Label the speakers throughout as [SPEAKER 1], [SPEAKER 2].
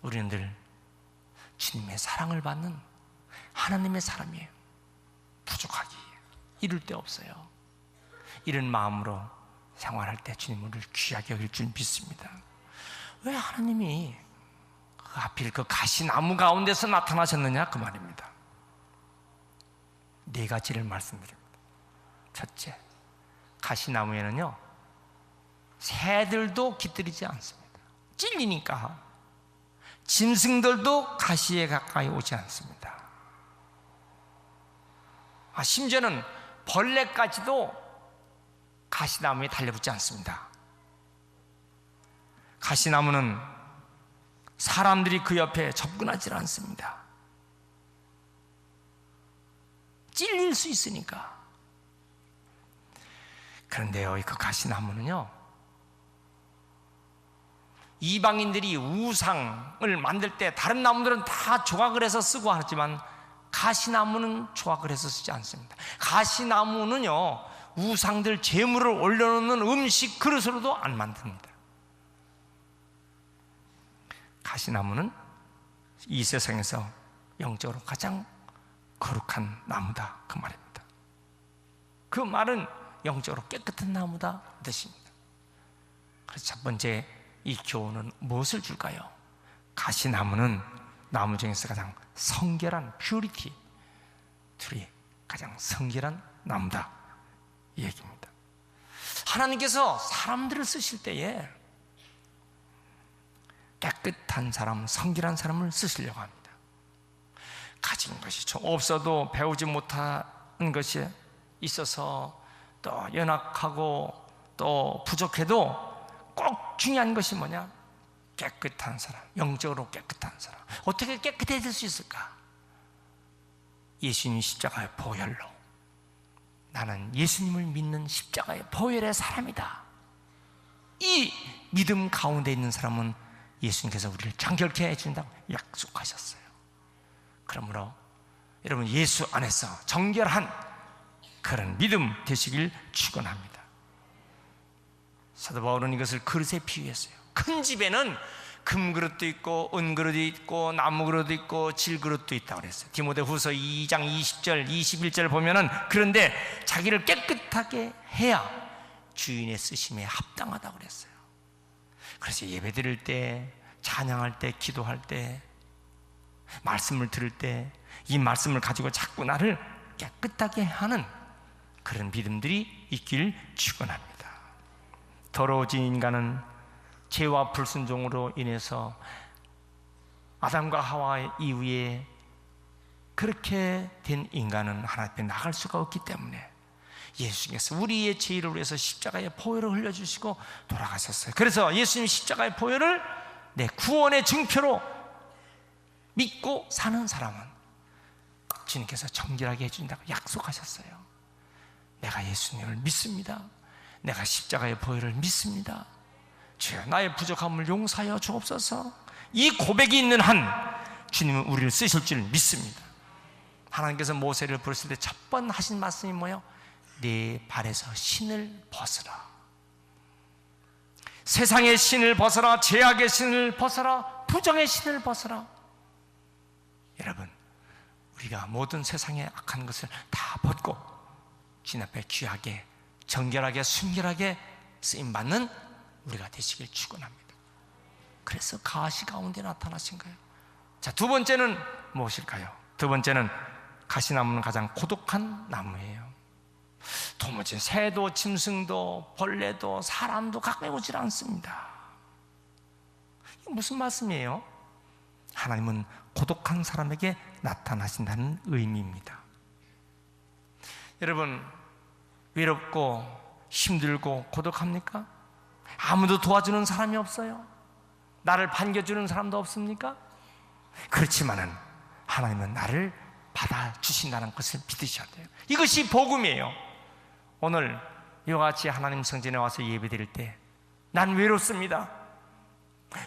[SPEAKER 1] 우리는 늘 주님의 사랑을 받는 하나님의 사람이에요. 부족하기 이룰 데 없어요. 이런 마음으로 생활할 때 주님 우리를 귀하게 여길 줄 믿습니다. 왜 하나님이 하필 그 가시나무 가운데서 나타나셨느냐 그 말입니다. 네 가지를 말씀드립니다. 첫째, 가시나무에는요 새들도 깃들이지 않습니다. 찔리니까. 짐승들도 가시에 가까이 오지 않습니다. 심지어는 벌레까지도 가시나무에 달려붙지 않습니다. 가시나무는 사람들이 그 옆에 접근하지 않습니다. 찔릴 수 있으니까. 그런데요, 그 가시나무는요, 이방인들이 우상을 만들 때 다른 나무들은 다 조각을 해서 쓰고 하지만 가시나무는 조각을 해서 쓰지 않습니다. 가시나무는요, 우상들 제물을 올려놓는 음식 그릇으로도 안 만듭니다. 가시나무는 이 세상에서 영적으로 가장 거룩한 나무다 그 말입니다. 그 말은 영적으로 깨끗한 나무다 뜻입니다. 그래서 첫 번째 이 교훈은 무엇을 줄까요? 가시나무는 나무 중에서 가장 성결한 퓨리티, 둘이 가장 성결한 나무다 이 얘기입니다. 하나님께서 사람들을 쓰실 때에 깨끗한 사람, 성결한 사람을 쓰시려고 합니다. 가진 것이 좀 없어도 배우지 못한 것이 있어서 또 연약하고 또 부족해도 꼭 중요한 것이 뭐냐? 깨끗한 사람, 영적으로 깨끗한 사람. 어떻게 깨끗해질 수 있을까? 예수님 십자가의 보혈로. 나는 예수님을 믿는 십자가의 보혈의 사람이다. 이 믿음 가운데 있는 사람은 예수님께서 우리를 정결케 해준다고 약속하셨어요. 그러므로 여러분 예수 안에서 정결한 그런 믿음 되시길 축원합니다. 사도 바울은 이것을 그릇에 비유했어요. 큰 집에는 금그릇도 있고 은그릇도 있고 나무그릇도 있고 질그릇도 있다고 그랬어요. 디모데후서 2장 20절 21절 보면은 그런데 자기를 깨끗하게 해야 주인의 쓰심에 합당하다고 그랬어요. 그래서 예배 드릴 때, 찬양할 때, 기도할 때, 말씀을 들을 때 이 말씀을 가지고 자꾸 나를 깨끗하게 하는 그런 믿음들이 있길 축원합니다. 더러워진 인간은 죄와 불순종으로 인해서 아담과 하와 이후에 그렇게 된 인간은 하나님 앞에 나갈 수가 없기 때문에 예수님께서 우리의 죄를 위해서 십자가의 보혈을 흘려주시고 돌아가셨어요. 그래서 예수님 십자가의 보혈을 내 구원의 증표로 믿고 사는 사람은 주님께서 정결하게 해준다고 약속하셨어요. 내가 예수님을 믿습니다. 내가 십자가의 보혈을 믿습니다. 주여 나의 부족함을 용서하여 주옵소서. 이 고백이 있는 한 주님은 우리를 쓰실 줄 믿습니다. 하나님께서 모세를 부르실 때 첫 번 하신 말씀이 뭐예요? 내 발에서 신을 벗으라. 세상의 신을 벗어라. 죄악의 신을 벗어라. 부정의 신을 벗어라. 여러분, 우리가 모든 세상의 악한 것을 다 벗고 주님 앞에 귀하게 정결하게 순결하게 쓰임받는 우리가 되시길 축원합니다. 그래서 가시 가운데 나타나신 거예요. 자, 두 번째는 무엇일까요? 두 번째는 가시나무는 가장 고독한 나무예요. 도무지 새도 짐승도 벌레도 사람도 가까이 오질 않습니다. 이게 무슨 말씀이에요? 하나님은 고독한 사람에게 나타나신다는 의미입니다. 여러분, 외롭고 힘들고 고독합니까? 아무도 도와주는 사람이 없어요? 나를 반겨주는 사람도 없습니까? 그렇지만은 하나님은 나를 받아주신다는 것을 믿으셔야 돼요. 이것이 복음이에요. 오늘 이와 같이 하나님 성전에 와서 예배드릴 때 난 외롭습니다.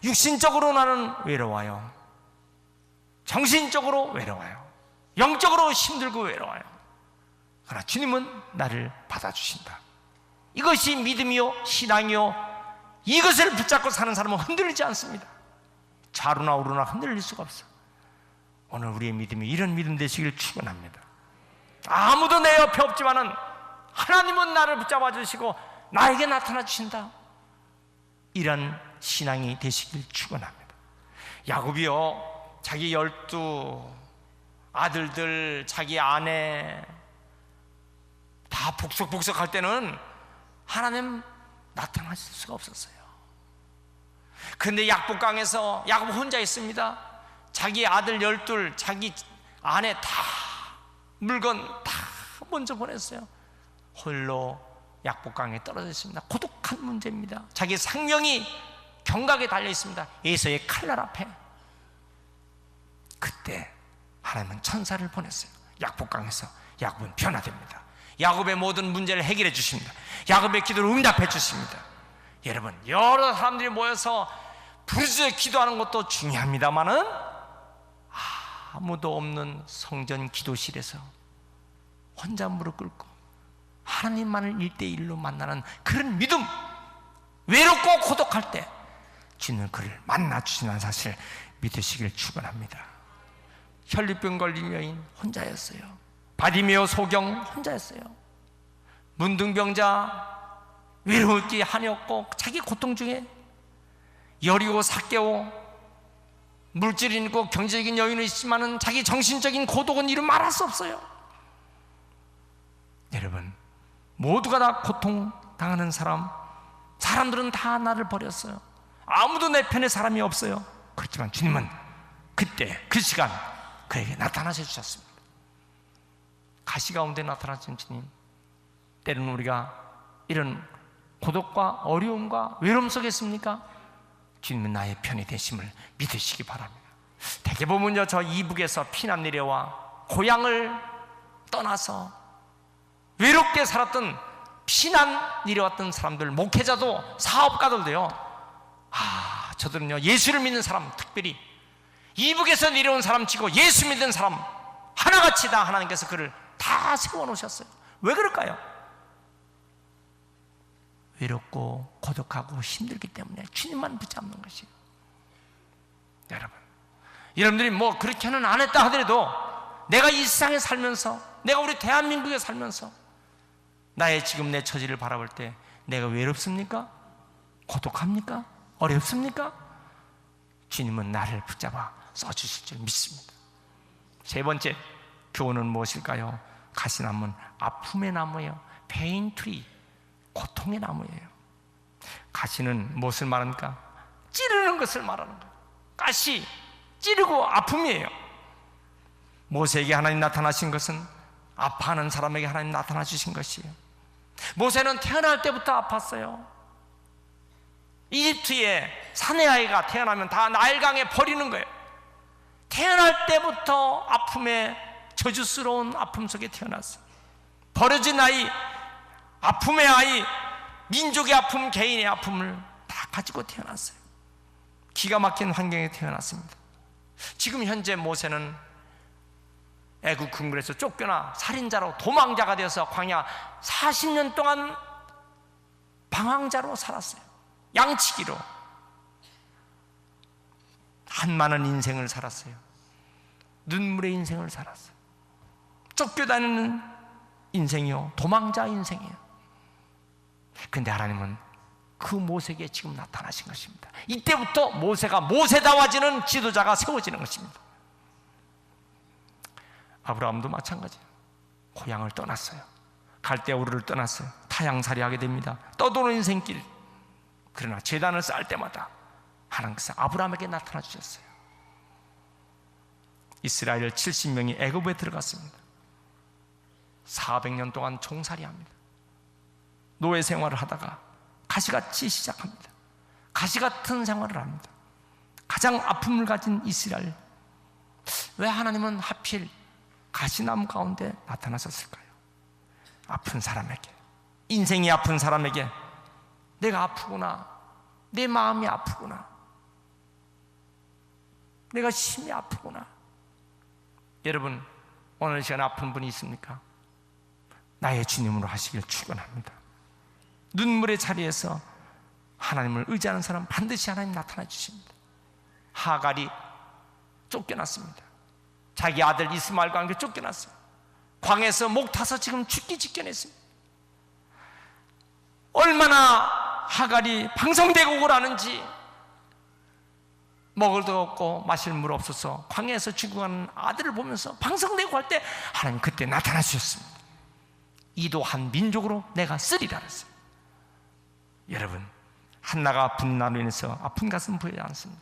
[SPEAKER 1] 육신적으로 나는 외로워요. 정신적으로 외로워요. 영적으로 힘들고 외로워요. 그러나 주님은 나를 받아주신다. 이것이 믿음이요 신앙이요, 이것을 붙잡고 사는 사람은 흔들리지 않습니다. 좌로나 우로나 흔들릴 수가 없어. 오늘 우리의 믿음이 이런 믿음 되시길 축원합니다. 아무도 내 옆에 없지만은 하나님은 나를 붙잡아 주시고 나에게 나타나 주신다. 이런 신앙이 되시길 축원합니다. 야곱이요, 자기 12 아들들, 자기 아내 다 복석복석할 때는 하나님 나타나실 수가 없었어요. 근데 약복강에서 야곱 혼자 있습니다. 자기 아들 12, 자기 아내 다 물건 다 먼저 보냈어요. 홀로 약복강에 떨어져 있습니다. 고독한 문제입니다. 자기 생명이 경각에 달려 있습니다. 에서의 칼날 앞에. 그때 하나님은 천사를 보냈어요. 약복강에서 야곱은 변화됩니다. 야곱의 모든 문제를 해결해 주십니다. 야곱의 기도를 응답해 주십니다. 여러분, 여러 사람들이 모여서 부르짖어 기도하는 것도 중요합니다만은 아무도 없는 성전 기도실에서 혼자 무릎 꿇고 하나님만을 1대1로 만나는 그런 믿음, 외롭고 고독할 때 주님은 그를 만나 주시는 사실 믿으시길 축원합니다. 혈류병 걸린 여인 혼자였어요. 바디메오 소경 혼자였어요. 문둥병자 외로울 게 한이 없고 자기 고통 중에 여리고 삭개오 물질이 있고 경제적인 여유는 있지만은 자기 정신적인 고독은 이루 말할 수 없어요. 여러분, 모두가 다 고통당하는 사람들은 다 나를 버렸어요. 아무도 내 편에 사람이 없어요. 그렇지만 주님은 그때 그 시간 그에게 나타나셔 주셨습니다. 가시 가운데 나타나신 주님, 때로는 우리가 이런 고독과 어려움과 외로움 속에 있습니까? 주님은 나의 편이 되심을 믿으시기 바랍니다. 대개 보면요, 저 이북에서 피난 내려와 고향을 떠나서 외롭게 살았던 피난 내려왔던 사람들, 목회자도 사업가들도요, 저들은요 예수를 믿는 사람, 특별히 이북에서 내려온 사람 치고 예수 믿는 사람 하나같이 다 하나님께서 그를 다 세워놓으셨어요. 왜 그럴까요? 외롭고 고독하고 힘들기 때문에 주님만 붙잡는 것이에요. 여러분들이 뭐 그렇게는 안 했다 하더라도 내가 이 세상에 살면서, 내가 우리 대한민국에 살면서 나의 지금 내 처지를 바라볼 때 내가 외롭습니까? 고독합니까? 어렵습니까? 주님은 나를 붙잡아 써주실 줄 믿습니다. 세 번째 교훈은 무엇일까요? 가시나무는 아픔의 나무예요. 페인 트리, 고통의 나무예요. 가시는 무엇을 말합니까? 찌르는 것을 말하는 거예요. 가시, 찌르고 아픔이에요. 모세에게 하나님 나타나신 것은 아파하는 사람에게 하나님 나타나 주신 것이에요. 모세는 태어날 때부터 아팠어요. 이집트에 사내 아이가 태어나면 다 나일강에 버리는 거예요. 태어날 때부터 아픔에 저주스러운 아픔 속에 태어났어요. 버려진 아이, 아픔의 아이, 민족의 아픔, 개인의 아픔을 다 가지고 태어났어요. 기가 막힌 환경에 태어났습니다. 지금 현재 모세는 애국 궁궐에서 쫓겨나 살인자로 도망자가 되어서 광야 40년 동안 방황자로 살았어요. 양치기로 한많은 인생을 살았어요. 눈물의 인생을 살았어요. 쫓겨다니는 인생이요, 도망자 인생이에요. 그런데 하나님은 그 모세에게 지금 나타나신 것입니다. 이때부터 모세가 모세다워지는 지도자가 세워지는 것입니다. 아브라함도 마찬가지예요. 고향을 떠났어요. 갈대우르를 떠났어요. 타향살이하게 됩니다. 떠도는 인생길. 그러나 제단을 쌓을 때마다 하나님께서 아브라함에게 나타나 주셨어요. 이스라엘 70명이 애굽에 들어갔습니다. 400년 동안 종살이합니다. 노예 생활을 하다가 가시같이 시작합니다. 가시같은 생활을 합니다. 가장 아픔을 가진 이스라엘, 왜 하나님은 하필 가시나무 가운데 나타나셨을까요? 아픈 사람에게, 인생이 아픈 사람에게 내가 아프구나, 내 마음이 아프구나, 내가 심히 아프구나. 여러분, 오늘 시간에 아픈 분이 있습니까? 나의 주님으로 하시길 축원합니다. 눈물의 자리에서 하나님을 의지하는 사람 반드시 하나님 나타나 주십니다. 하갈이 쫓겨났습니다. 자기 아들 이스마엘과 함께 쫓겨났어요. 광에서 목 타서 지금 죽기 직전했습니다. 얼마나 하갈이 방성되고 오라는지, 먹을 도 없고 마실 물 없어서 광야에서 죽어가는 아들을 보면서 방성되고 할 때 하나님 그때 나타나셨습니다. 이도 한 민족으로 내가 쓰리라 그랬어요. 여러분, 한나가 분나로 인해서 아픈 가슴 보이지 않습니다.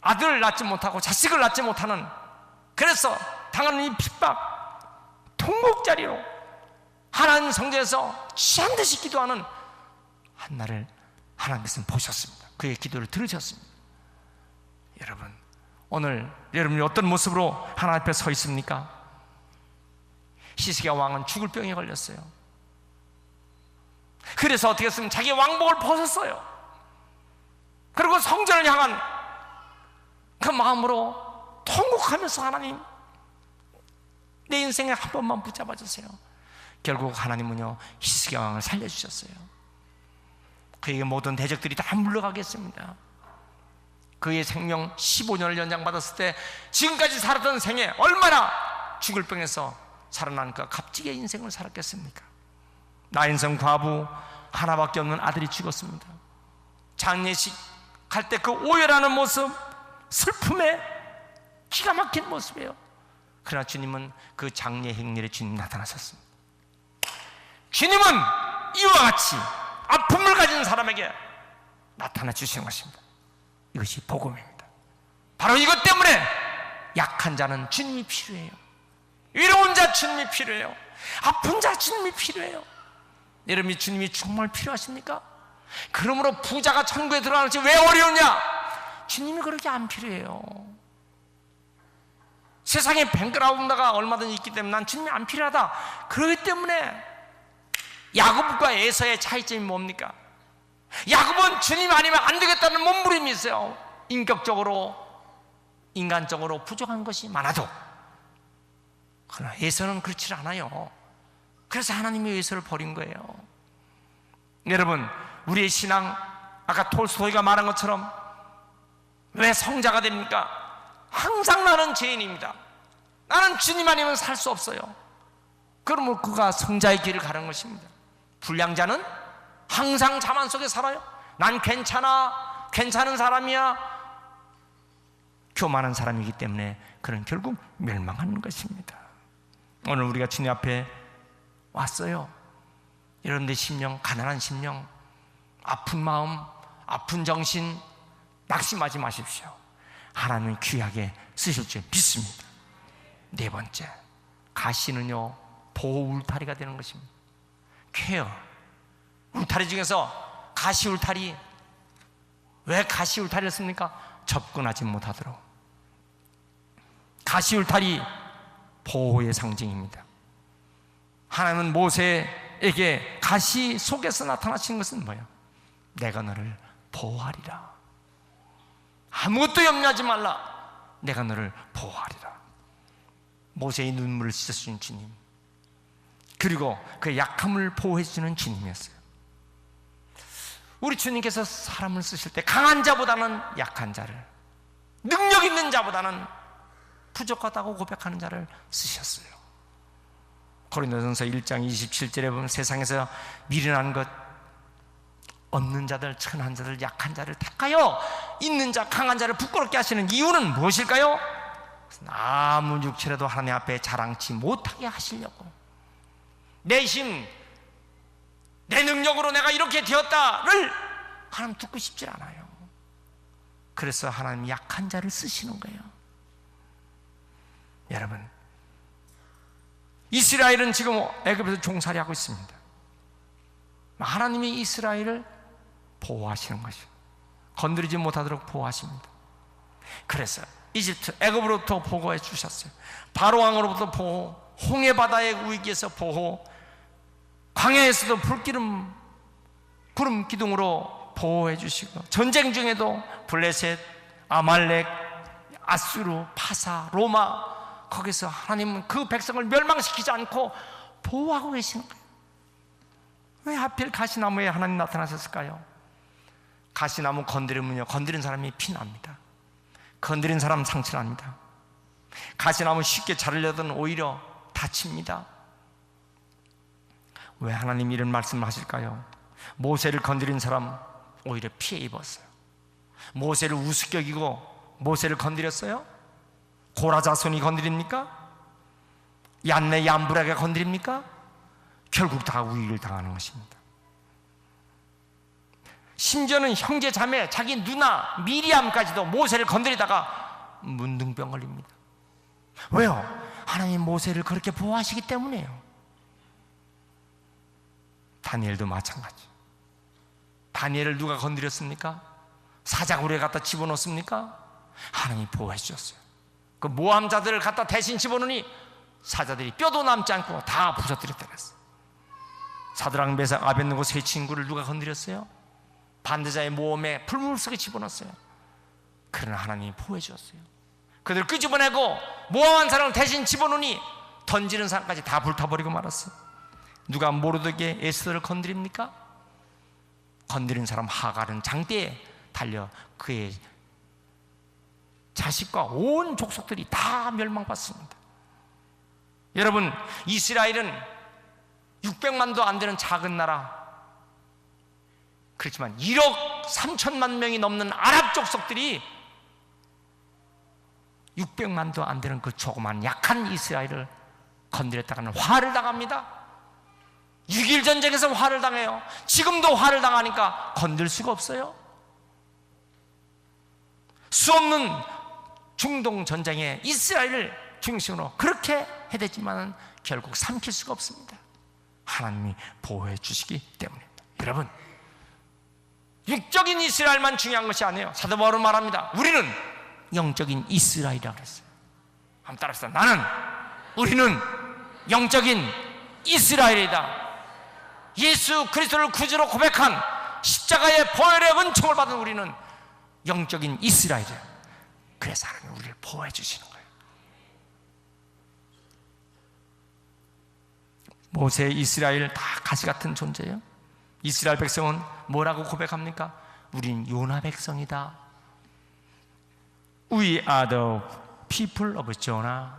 [SPEAKER 1] 아들을 낳지 못하고 자식을 낳지 못하는, 그래서 당하는 이 핍박, 통곡자리로 하나님 성전에서 취한 듯이 기도하는 한나를 하나님께서는 보셨습니다. 그의 기도를 들으셨습니다. 여러분, 오늘 여러분이 어떤 모습으로 하나님 앞에 서 있습니까? 히스기야 왕은 죽을 병에 걸렸어요. 그래서 어떻게 했으면 자기 왕복을 벗었어요. 그리고 성전을 향한 그 마음으로 통곡하면서 하나님, 내 인생에 한 번만 붙잡아 주세요. 결국 하나님은요, 히스기야 왕을 살려주셨어요. 그에게 모든 대적들이 다 물러가겠습니다. 그의 생명 15년을 연장받았을 때 지금까지 살았던 생에 얼마나 죽을 병에서 살아난 그 값지게 인생을 살았겠습니까? 나인성 과부 하나밖에 없는 아들이 죽었습니다. 장례식 갈 때 그 오열하는 모습, 슬픔에 기가 막힌 모습이에요. 그러나 주님은 그 장례 행렬에 주님 나타나셨습니다. 주님은 이와 같이 아픔을 가진 사람에게 나타나 주시는 것입니다. 이것이 복음입니다. 바로 이것 때문에 약한 자는 주님이 필요해요. 외로운 자 주님이 필요해요. 아픈 자 주님이 필요해요. 여러분이 주님이 정말 필요하십니까? 그러므로 부자가 천국에 들어가는지 왜 어려우냐? 주님이 그렇게 안 필요해요. 세상에 뱅크라운드가 얼마든지 있기 때문에 난 주님이 안 필요하다. 그렇기 때문에 야곱과 에서의 차이점이 뭡니까? 야곱은 주님 아니면 안 되겠다는 몸부림이 있어요. 인격적으로, 인간적으로 부족한 것이 많아도. 그러나 에서는 그렇지 않아요. 그래서 하나님이 에서를 버린 거예요. 여러분, 우리의 신앙, 아까 톨스토이가 말한 것처럼 왜 성자가 됩니까? 항상 나는 죄인입니다. 나는 주님 아니면 살 수 없어요. 그러면 그가 성자의 길을 가는 것입니다. 불량자는 항상 자만 속에 살아요. 난 괜찮아, 괜찮은 사람이야. 교만한 사람이기 때문에 그는 결국 멸망하는 것입니다. 오늘 우리가 주님 앞에 왔어요. 여러분들 심령, 가난한 심령, 아픈 마음, 아픈 정신 낙심하지 마십시오. 하나님은 귀하게 쓰실 줄 믿습니다. 네 번째, 가시는요 보호 울타리가 되는 것입니다. 케어, 울타리 중에서 가시 울타리. 왜 가시 울타리를 씁니까? 접근하지 못하도록. 가시 울타리, 보호의 상징입니다. 하나님은 모세에게 가시 속에서 나타나신 것은 뭐예요? 내가 너를 보호하리라. 아무것도 염려하지 말라. 내가 너를 보호하리라. 모세의 눈물을 씻어주신 주님, 그리고 그 약함을 보호해주는 주님이었어요. 우리 주님께서 사람을 쓰실 때 강한 자보다는 약한 자를, 능력 있는 자보다는 부족하다고 고백하는 자를 쓰셨어요. 고린도전서 1장 27절에 보면 세상에서 미련한 것, 없는 자들, 천한 자들, 약한 자를 택하여 있는 자, 강한 자를 부끄럽게 하시는 이유는 무엇일까요? 아무 육체라도 하나님 앞에 자랑치 못하게 하시려고. 내 힘, 내 능력으로 내가 이렇게 되었다를 하나님 듣고 싶지 않아요. 그래서 하나님 약한 자를 쓰시는 거예요. 여러분, 이스라엘은 지금 애굽에서 종살이하고 있습니다. 하나님이 이스라엘을 보호하시는 것이죠. 건드리지 못하도록 보호하십니다. 그래서 이집트, 애굽으로부터 보호해 주셨어요. 바로 왕으로부터 보호, 홍해 바다의 위기에서 보호, 광야에서도 불기름, 구름 기둥으로 보호해 주시고, 전쟁 중에도 블레셋, 아말렉, 아수르, 파사, 로마, 거기서 하나님은 그 백성을 멸망시키지 않고 보호하고 계시는 거예요. 왜 하필 가시나무에 하나님 나타나셨을까요? 가시나무 건드리면요, 건드린 사람이 피납니다. 건드린 사람 상처납니다. 가시나무 쉽게 자르려던 오히려 다칩니다. 왜 하나님 이런 말씀을 하실까요? 모세를 건드린 사람 오히려 피해 입었어요. 모세를 우습게 여기고 모세를 건드렸어요? 고라 자손이 건드립니까? 얀네 얀브라가 건드립니까? 결국 다 우위를 당하는 것입니다. 심지어는 형제 자매, 자기 누나 미리암까지도 모세를 건드리다가 문둥병 걸립니다. 왜요? 하나님 모세를 그렇게 보호하시기 때문에요. 다니엘도 마찬가지. 다니엘을 누가 건드렸습니까? 사자굴에 갖다 집어넣습니까? 하나님이 보호해 주셨어요. 그 모함자들을 갖다 대신 집어넣으니 사자들이 뼈도 남지 않고 다 부서뜨렸다 그랬어요. 사드락 메삭 아벳느고 세 친구를 누가 건드렸어요? 반대자의 모험에 풀물 속에 집어넣었어요. 그러나 하나님이 보호해 주었어요. 그들 끄집어내고 모함한 사람을 대신 집어넣으니 던지는 사람까지 다 불타버리고 말았어요. 누가 모르드게 에스더를 건드립니까? 건드린 사람 하갈은 장대에 달려 그의 자식과 온 족속들이 다 멸망받습니다. 여러분, 이스라엘은 600만도 안 되는 작은 나라, 그렇지만 1억 3천만 명이 넘는 아랍 족속들이 600만도 안 되는 그 조그만 약한 이스라엘을 건드렸다가는 화를 당합니다. 6.1 전쟁에서 화를 당해요. 지금도 화를 당하니까 건들 수가 없어요. 수없는 중동 전쟁에 이스라엘을 중심으로 그렇게 해댔지만 결국 삼킬 수가 없습니다. 하나님이 보호해 주시기 때문입니다. 여러분, 육적인 이스라엘만 중요한 것이 아니에요. 사도 바울은 말합니다. 우리는 영적인 이스라엘이라고 그랬어요. 한번 따라합시다. 우리는 영적인 이스라엘이다. 예수 그리스도를 구주로 고백한 십자가의 보혈의 은총을 받은 우리는 영적인 이스라엘이에요. 그래서 하나님이 우리를 보호해 주시는 거예요. 모세, 이스라엘 다 가시 같은 존재예요. 이스라엘 백성은 뭐라고 고백합니까? 우린 요나 백성이다. We are the people of Jonah.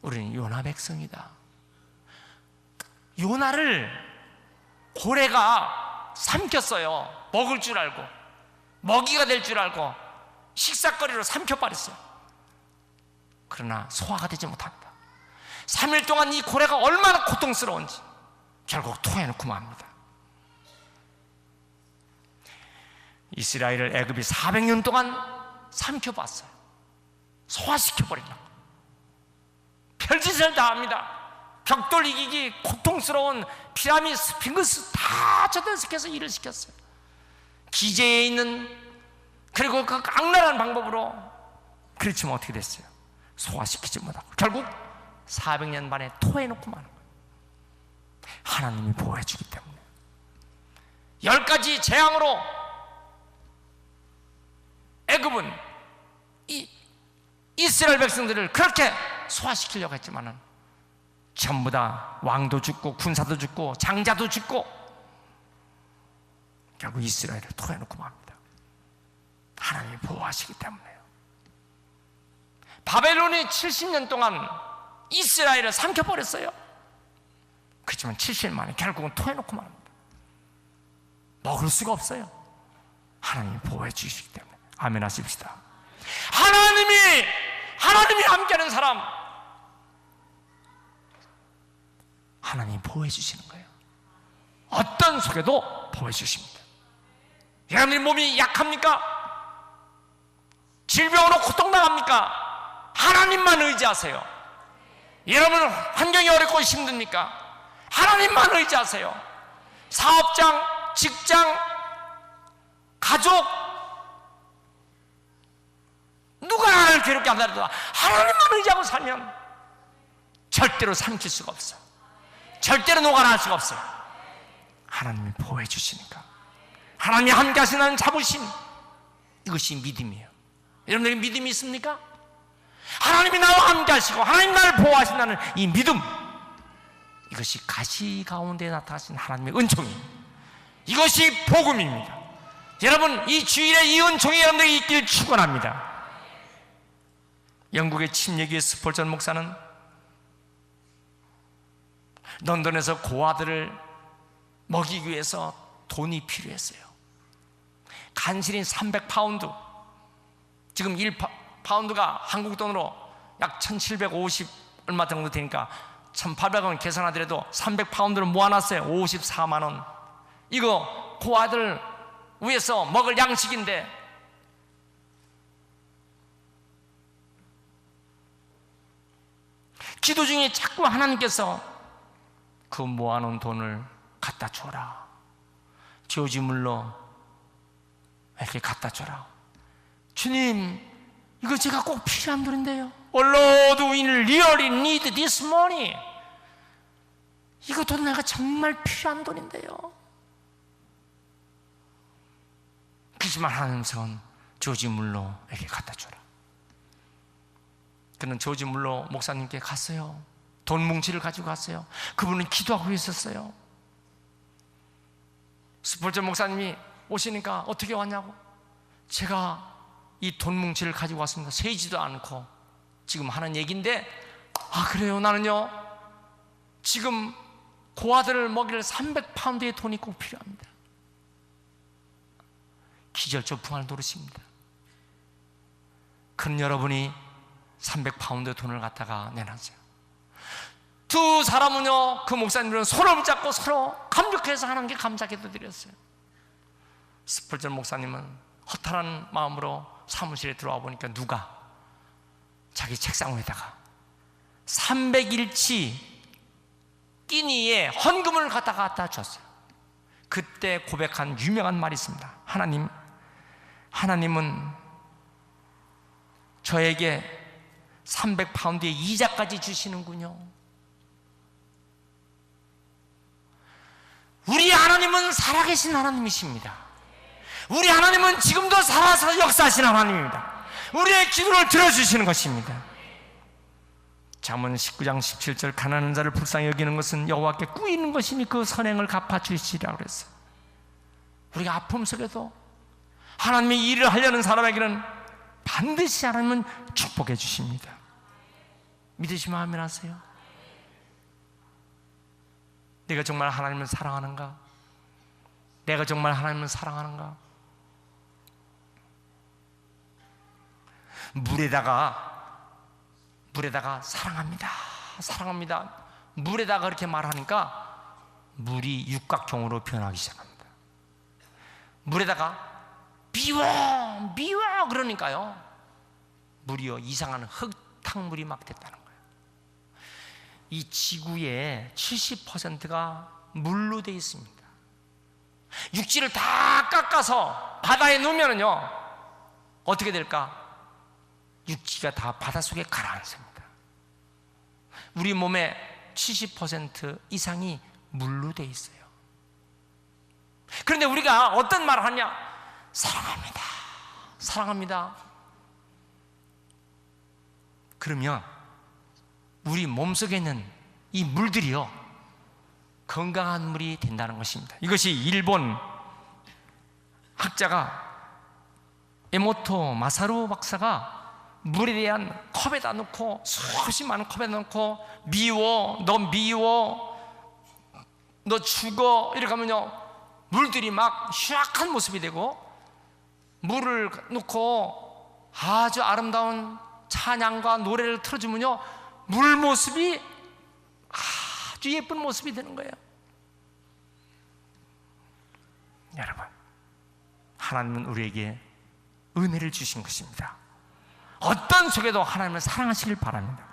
[SPEAKER 1] 우리는 요나 백성이다. 요나를 고래가 삼켰어요. 먹을 줄 알고, 먹이가 될 줄 알고 식사거리로 삼켜버렸어요. 그러나 소화가 되지 못합니다. 3일 동안 이 고래가 얼마나 고통스러운지 결국 토해놓고 맙니다. 이스라엘을 애굽이 400년 동안 삼켜봤어요. 소화시켜버리려고 별짓을 다 합니다. 벽돌 이기기, 고통스러운 피라미드, 스핑크스 다 저들시켜서 일을 시켰어요. 기재에 있는, 그리고 그 악랄한 방법으로. 그렇지만 어떻게 됐어요? 소화시키지 못하고 결국 400년 만에 토해놓고 마는 거예요. 하나님이 보호해 주기 때문에. 10가지 재앙으로 애굽은 이스라엘 백성들을 그렇게 소화시키려고 했지만은 전부 다 왕도 죽고 군사도 죽고 장자도 죽고 결국 이스라엘을 토해놓고 맙니다. 하나님이 보호하시기 때문에요. 바벨론이 70년 동안 이스라엘을 삼켜버렸어요. 그렇지만 70년 만에 결국은 토해놓고 맙니다. 먹을 수가 없어요. 하나님이 보호해 주시기 때문에. 아멘 하십시다. 하나님이 함께하는 사람, 하나님이 보호해 주시는 거예요. 어떤 속에도 보호해 주십니다. 여러분의 몸이 약합니까? 질병으로 고통당합니까? 하나님만 의지하세요. 여러분 환경이 어렵고 힘듭니까? 하나님만 의지하세요. 사업장, 직장, 가족, 누가 나를 괴롭게 한다도 하나님만 의지하고 살면 절대로 삼킬 수가 없어요. 절대로 녹아날 수가 없어요. 하나님이 보호해 주시니까. 하나님이 함께 하시는 자부심, 이것이 믿음이에요. 여러분들이 믿음이 있습니까? 하나님이 나와 함께 하시고 하나님 나를 보호하신다는 이 믿음, 이것이 가시 가운데 나타나신 하나님의 은총입니다. 이것이 복음입니다. 여러분, 이 주일에 이 은총이 여러분들에게 있길 축원합니다. 영국의 침례교회 스폴전 목사는 런던에서 고아들을 먹이기 위해서 돈이 필요했어요. 간신히 300파운드, 지금 1파운드가 한국 돈으로 약 1750 얼마 정도 되니까 1800원 계산하더라도 300파운드를 모아놨어요. 54만원. 이거 고아들 위해서 먹을 양식인데, 기도 중에 자꾸 하나님께서 그 모아놓은 돈을 갖다 줘라. 조지 물러 이렇게 갖다 줘라. 주님, 이거 제가 꼭 필요한 돈인데요. Lord, we really need this money. 이거 돈 내가 정말 필요한 돈인데요. 그렇지만 하나님께서는 조지 물러에게 갖다 줘라. 그는 조지 물러 목사님께 갔어요. 돈 뭉치를 가지고 갔어요. 그분은 기도하고 있었어요. 스폴전 목사님이 오시니까 어떻게 왔냐고, 제가 이 돈 뭉치를 가지고 왔습니다. 세지도 않고 지금 하는 얘기인데, 아 그래요? 나는요 지금 고아들을 먹일 300파운드의 돈이 꼭 필요합니다. 기절적 부활 노릇입니다. 그런 여러분이 300파운드 돈을 갖다가 내놨어요. 두 사람은요, 그 목사님들은 손을 붙잡고 서로 감격해서 하나님께 감사기도 드렸어요. 스폴전 목사님은 허탈한 마음으로 사무실에 들어와 보니까 누가 자기 책상 위에다가 300일치 끼니에 헌금을 갖다 줬어요. 그때 고백한 유명한 말이 있습니다. 하나님은 저에게 300파운드의 이자까지 주시는군요. 우리 하나님은 살아계신 하나님이십니다. 우리 하나님은 지금도 살아서 역사하신 하나님입니다. 우리의 기도를 들어주시는 것입니다. 잠언 19장 17절, 가난한 자를 불쌍히 여기는 것은 여호와께 꾸이는 것이니 그 선행을 갚아주시리라고 그랬어요. 우리가 아픔 속에도 하나님의 일을 하려는 사람에게는 반드시 하나님은 축복해 주십니다. 믿으시면 아멘 하세요. 내가 정말 하나님을 사랑하는가? 내가 정말 하나님을 사랑하는가? 물에다가 사랑합니다 물에다가 그렇게 말하니까 물이 육각형으로 변하기 시작합니다. 물에다가 미워 그러니까요, 물이요 이상한 흙탕물이 막 됐다는 거예요. 이 지구의 70%가 물로 되어 있습니다. 육지를 다 깎아서 바다에 놓으면요 어떻게 될까? 육지가 다 바닷속에 가라앉습니다. 우리 몸의 70% 이상이 물로 되어 있어요. 그런데 우리가 어떤 말을 하냐? 사랑합니다. 그러면 우리 몸속에 있는 이 물들이요 건강한 물이 된다는 것입니다. 이것이 일본 학자가 에모토 마사루 박사가 물에 대한 컵에다 넣고, 수없이 많은 컵에다 넣고, 너 죽어 이렇게 하면요 물들이 막 휘악한 모습이 되고, 물을 넣고 아주 아름다운 찬양과 노래를 틀어주면요 물 모습이 아주 예쁜 모습이 되는 거예요. 여러분, 하나님은 우리에게 은혜를 주신 것입니다. 어떤 속에도 하나님을 사랑하시길 바랍니다.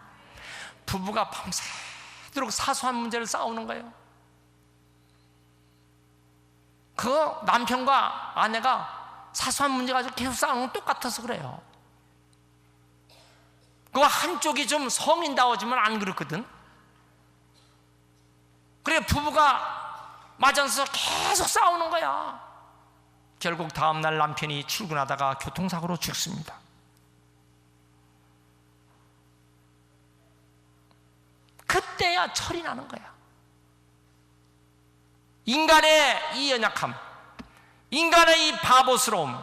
[SPEAKER 1] 부부가 밤새도록 사소한 문제를 싸우는 거예요. 그 남편과 아내가 사소한 문제 가지고 계속 싸우는 건 똑같아서 그래요. 그 한쪽이 좀 성인다워지면 안 그렇거든. 그래 부부가 맞아서 계속 싸우는 거야. 결국 다음날 남편이 출근하다가 교통사고로 죽습니다. 그때야 철이 나는 거야. 인간의 이 연약함, 인간의 이 바보스러움,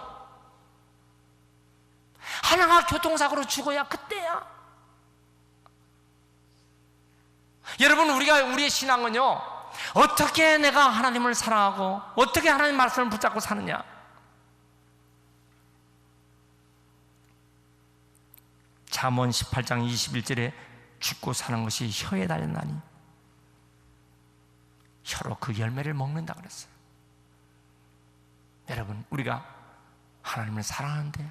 [SPEAKER 1] 하나가 교통사고로 죽어야 그때야. 여러분, 우리의 신앙은요, 어떻게 내가 하나님을 사랑하고 어떻게 하나님 말씀을 붙잡고 사느냐. 잠언 18장 21절에 죽고 사는 것이 혀에 달렸나니 혀로 그 열매를 먹는다 그랬어요. 여러분, 우리가 하나님을 사랑하는데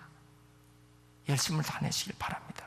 [SPEAKER 1] 열심을 다내시길 바랍니다.